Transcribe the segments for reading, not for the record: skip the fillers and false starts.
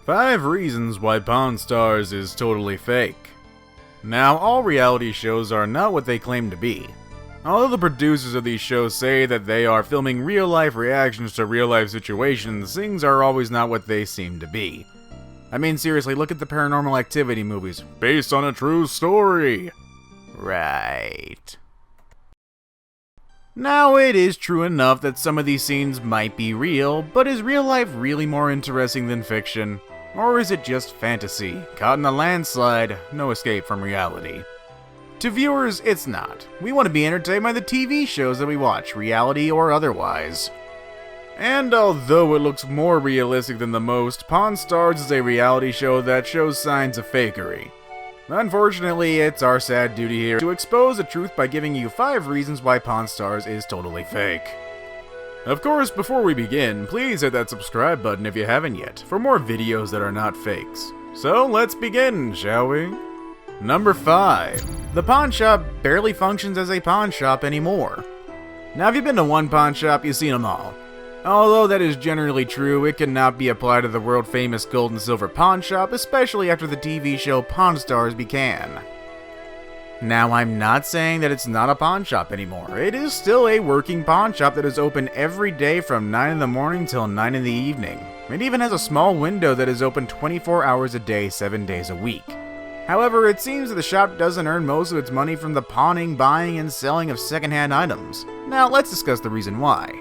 5 reasons why Pawn Stars is totally fake. Now, all reality shows are not what they claim to be. Although the producers of these shows say that they are filming real-life reactions to real-life situations, things are always not what they seem to be. I mean, seriously, look at the Paranormal Activity movies. Based on a true story. Right. Now, it is true enough that some of these scenes might be real, but is real life really more interesting than fiction? Or is it just fantasy? Caught in a landslide, no escape from reality. To viewers, it's not. We want to be entertained by the TV shows that we watch, reality or otherwise. And although it looks more realistic than the most, Pawn Stars is a reality show that shows signs of fakery. Unfortunately, it's our sad duty here to expose the truth by giving you 5 reasons why Pawn Stars is totally fake. Of course, before we begin, please hit that subscribe button if you haven't yet, for more videos that are not fakes. So let's begin, shall we? Number 5. The pawn shop barely functions as a pawn shop anymore. Now, if you've been to one pawn shop, you've seen them all. Although that is generally true, it cannot be applied to the world-famous gold and silver pawn shop, especially after the TV show Pawn Stars began. Now, I'm not saying that it's not a pawn shop anymore. It is still a working pawn shop that is open every day from 9 in the morning till 9 in the evening. It even has a small window that is open 24 hours a day, 7 days a week. However, it seems that the shop doesn't earn most of its money from the pawning, buying, and selling of secondhand items. Now, let's discuss the reason why.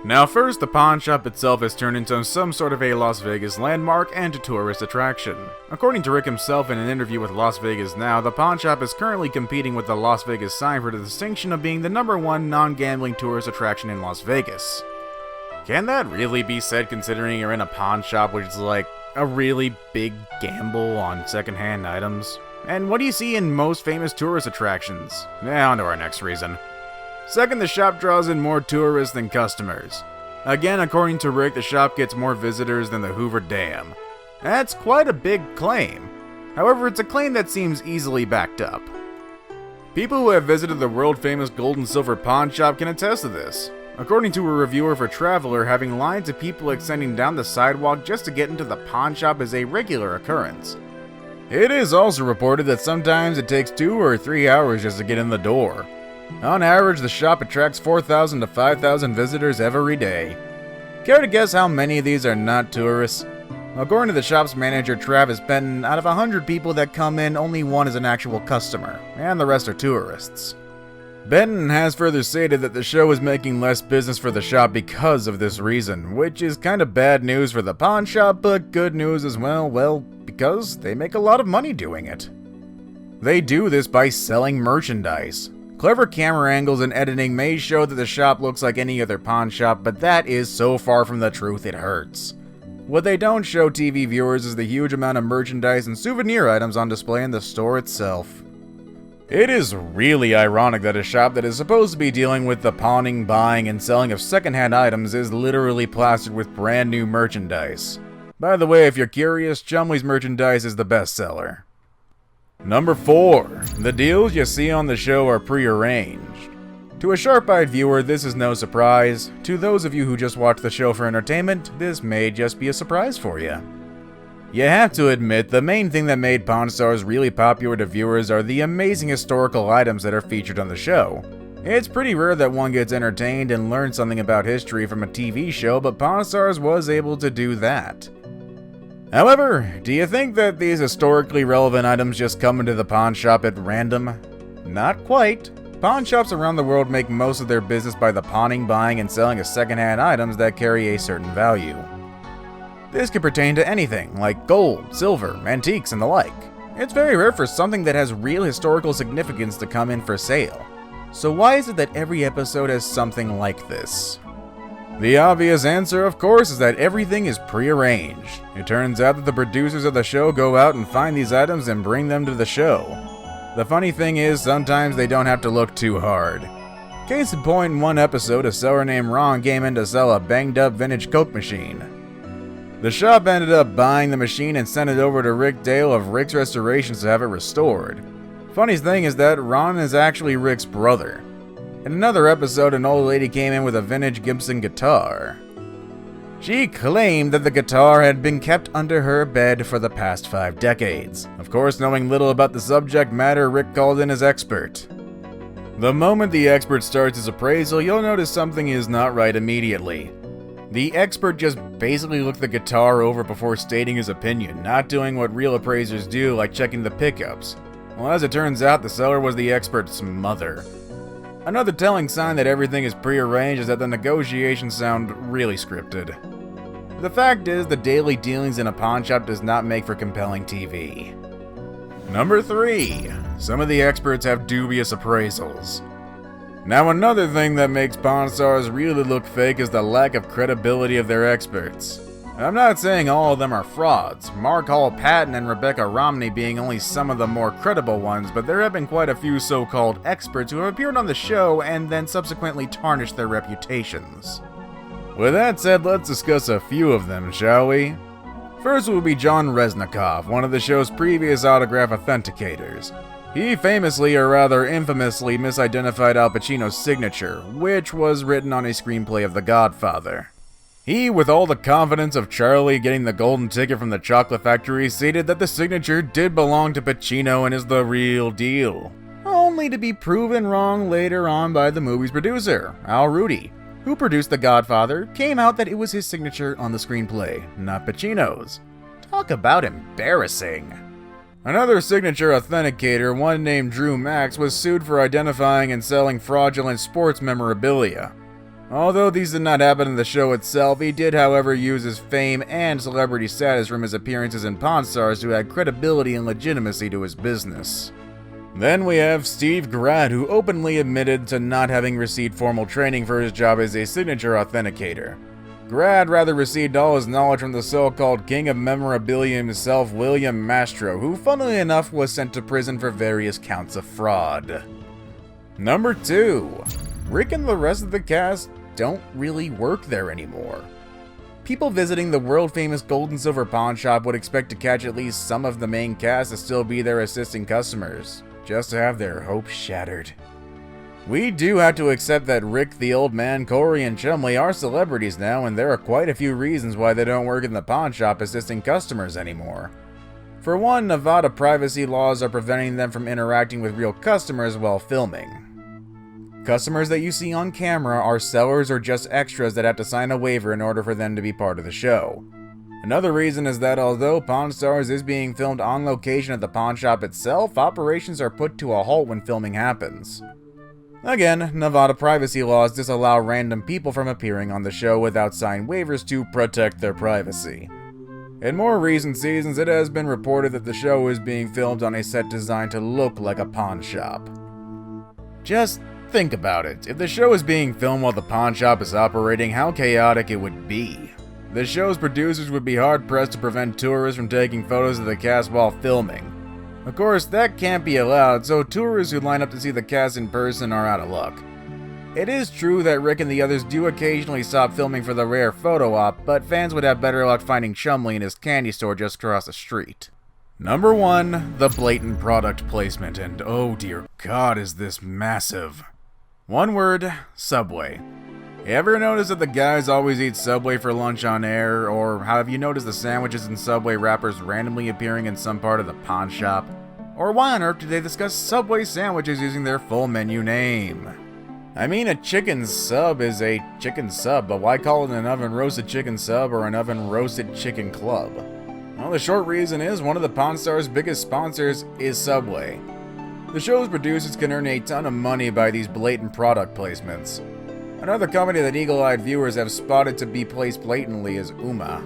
Now first, the pawn shop itself has turned into some sort of a Las Vegas landmark and a tourist attraction. According to Rick himself in an interview with Las Vegas Now, the pawn shop is currently competing with the Las Vegas sign for the distinction of being the #1 non-gambling tourist attraction in Las Vegas. Can that really be said considering you're in a pawn shop which is like a really big gamble on secondhand items? And what do you see in most famous tourist attractions? Now on to our next reason. Second, the shop draws in more tourists than customers. Again, according to Rick, the shop gets more visitors than the Hoover Dam. That's quite a big claim. However, it's a claim that seems easily backed up. People who have visited the world-famous gold and silver pawn shop can attest to this. According to a reviewer for Traveler, having lines of people extending down the sidewalk just to get into the pawn shop is a regular occurrence. It is also reported that sometimes it takes 2 or 3 hours just to get in the door. On average, the shop attracts 4,000 to 5,000 visitors every day. Care to guess how many of these are not tourists? According to the shop's manager, Travis Benton, out of 100 people that come in, only 1 is an actual customer, and the rest are tourists. Benton has further stated that the show is making less business for the shop because of this reason, which is kind of bad news for the pawn shop, but good news as well, because they make a lot of money doing it. They do this by selling merchandise. Clever camera angles and editing may show that the shop looks like any other pawn shop, but that is so far from the truth it hurts. What they don't show TV viewers is the huge amount of merchandise and souvenir items on display in the store itself. It is really ironic that a shop that is supposed to be dealing with the pawning, buying, and selling of secondhand items is literally plastered with brand new merchandise. By the way, if you're curious, Chumley's merchandise is the best seller. Number 4. The deals you see on the show are prearranged. To a sharp-eyed viewer, this is no surprise. To those of you who just watch the show for entertainment, this may just be a surprise for you. You have to admit, the main thing that made Pawn Stars really popular to viewers are the amazing historical items that are featured on the show. It's pretty rare that one gets entertained and learns something about history from a TV show, but Pawn Stars was able to do that. However, do you think that these historically relevant items just come into the pawn shop at random? Not quite. Pawn shops around the world make most of their business by the pawning, buying, and selling of secondhand items that carry a certain value. This could pertain to anything, like gold, silver, antiques, and the like. It's very rare for something that has real historical significance to come in for sale. So why is it that every episode has something like this? The obvious answer, of course, is that everything is prearranged. It turns out that the producers of the show go out and find these items and bring them to the show. The funny thing is, sometimes they don't have to look too hard. Case in point, in one episode, a seller named Ron came in to sell a banged-up vintage Coke machine. The shop ended up buying the machine and sent it over to Rick Dale of Rick's Restorations to have it restored. Funny thing is that Ron is actually Rick's brother. In another episode, an old lady came in with a vintage Gibson guitar. She claimed that the guitar had been kept under her bed for the past 5 decades. Of course, knowing little about the subject matter, Rick called in his expert. The moment the expert starts his appraisal, you'll notice something is not right immediately. The expert just basically looked the guitar over before stating his opinion, not doing what real appraisers do, like checking the pickups. Well, as it turns out, the seller was the expert's mother. Another telling sign that everything is prearranged is that the negotiations sound really scripted. The fact is, the daily dealings in a pawn shop does not make for compelling TV. Number 3. Some of the experts have dubious appraisals. Now, another thing that makes pawn stars really look fake is the lack of credibility of their experts. I'm not saying all of them are frauds, Mark Hall Patton and Rebecca Romney being only some of the more credible ones, but there have been quite a few so-called experts who have appeared on the show and then subsequently tarnished their reputations. With that said, let's discuss a few of them, shall we? First will be John Resnikoff, one of the show's previous autograph authenticators. He famously, or rather infamously, misidentified Al Pacino's signature, which was written on a screenplay of The Godfather. He, with all the confidence of Charlie getting the golden ticket from the chocolate factory, stated that the signature did belong to Pacino and is the real deal. Only to be proven wrong later on by the movie's producer, Al Rudy, who produced The Godfather. Came out that it was his signature on the screenplay, not Pacino's. Talk about embarrassing. Another signature authenticator, one named Drew Max, was sued for identifying and selling fraudulent sports memorabilia. Although these did not happen in the show itself, he did however use his fame and celebrity status from his appearances in Pawn Stars to add credibility and legitimacy to his business. Then we have Steve Grad, who openly admitted to not having received formal training for his job as a signature authenticator. Grad rather received all his knowledge from the so-called king of memorabilia himself, William Mastro, who funnily enough was sent to prison for various counts of fraud. Number 2. Rick and the rest of the cast don't really work there anymore. People visiting the world-famous gold and silver pawn shop would expect to catch at least some of the main cast to still be there assisting customers, just to have their hopes shattered. We do have to accept that Rick, the old man, Corey, and Chumley are celebrities now, and there are quite a few reasons why they don't work in the pawn shop assisting customers anymore. For one, Nevada privacy laws are preventing them from interacting with real customers while filming. Customers that you see on camera are sellers or just extras that have to sign a waiver in order for them to be part of the show. Another reason is that although Pawn Stars is being filmed on location at the pawn shop itself, operations are put to a halt when filming happens. Again, Nevada privacy laws disallow random people from appearing on the show without signed waivers to protect their privacy. In more recent seasons, it has been reported that the show is being filmed on a set designed to look like a pawn shop. Just think about it. If the show is being filmed while the pawn shop is operating, how chaotic it would be. The show's producers would be hard-pressed to prevent tourists from taking photos of the cast while filming. Of course, that can't be allowed, so tourists who line up to see the cast in person are out of luck. It is true that Rick and the others do occasionally stop filming for the rare photo op, but fans would have better luck finding Chumley in his candy store just across the street. Number 1, the blatant product placement, and oh dear God, is this massive. One word, Subway. You ever notice that the guys always eat Subway for lunch on air, or have you noticed the sandwiches in Subway wrappers randomly appearing in some part of the pawn shop? Or why on earth do they discuss Subway sandwiches using their full menu name? I mean, a chicken sub is a chicken sub, but why call it an oven roasted chicken sub or an oven roasted chicken club? Well, the short reason is one of the Pawn Stars' biggest sponsors is Subway. The show's producers can earn a ton of money by these blatant product placements. Another company that eagle-eyed viewers have spotted to be placed blatantly is Uma.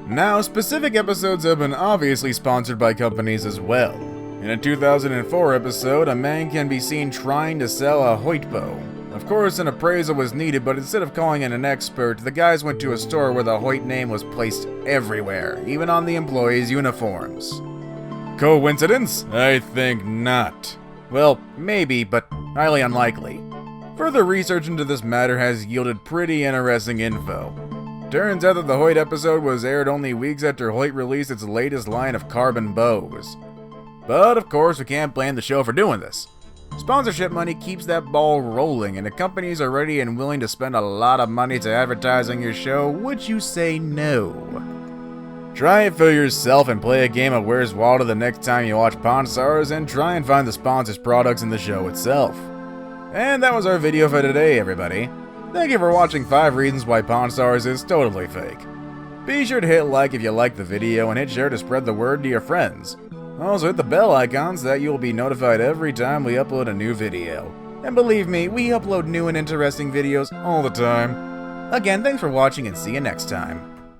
Now, specific episodes have been obviously sponsored by companies as well. In a 2004 episode, a man can be seen trying to sell a Hoyt bow. Of course, an appraisal was needed, but instead of calling in an expert, the guys went to a store where the Hoyt name was placed everywhere, even on the employees' uniforms. Coincidence? I think not. Well, maybe, but highly unlikely. Further research into this matter has yielded pretty interesting info. Turns out that the Hoyt episode was aired only weeks after Hoyt released its latest line of carbon bows. But of course, we can't blame the show for doing this. Sponsorship money keeps that ball rolling, and if companies are ready and willing to spend a lot of money to advertise on your show, would you say no? Try it for yourself and play a game of Where's Waldo the next time you watch Pawn Stars, and try and find the sponsor's products in the show itself. And that was our video for today, everybody. Thank you for watching 5 reasons why Pawn Stars is totally fake. Be sure to hit like if you liked the video, and hit share to spread the word to your friends. Also hit the bell icon so that you will be notified every time we upload a new video. And believe me, we upload new and interesting videos all the time. Again, thanks for watching and see you next time.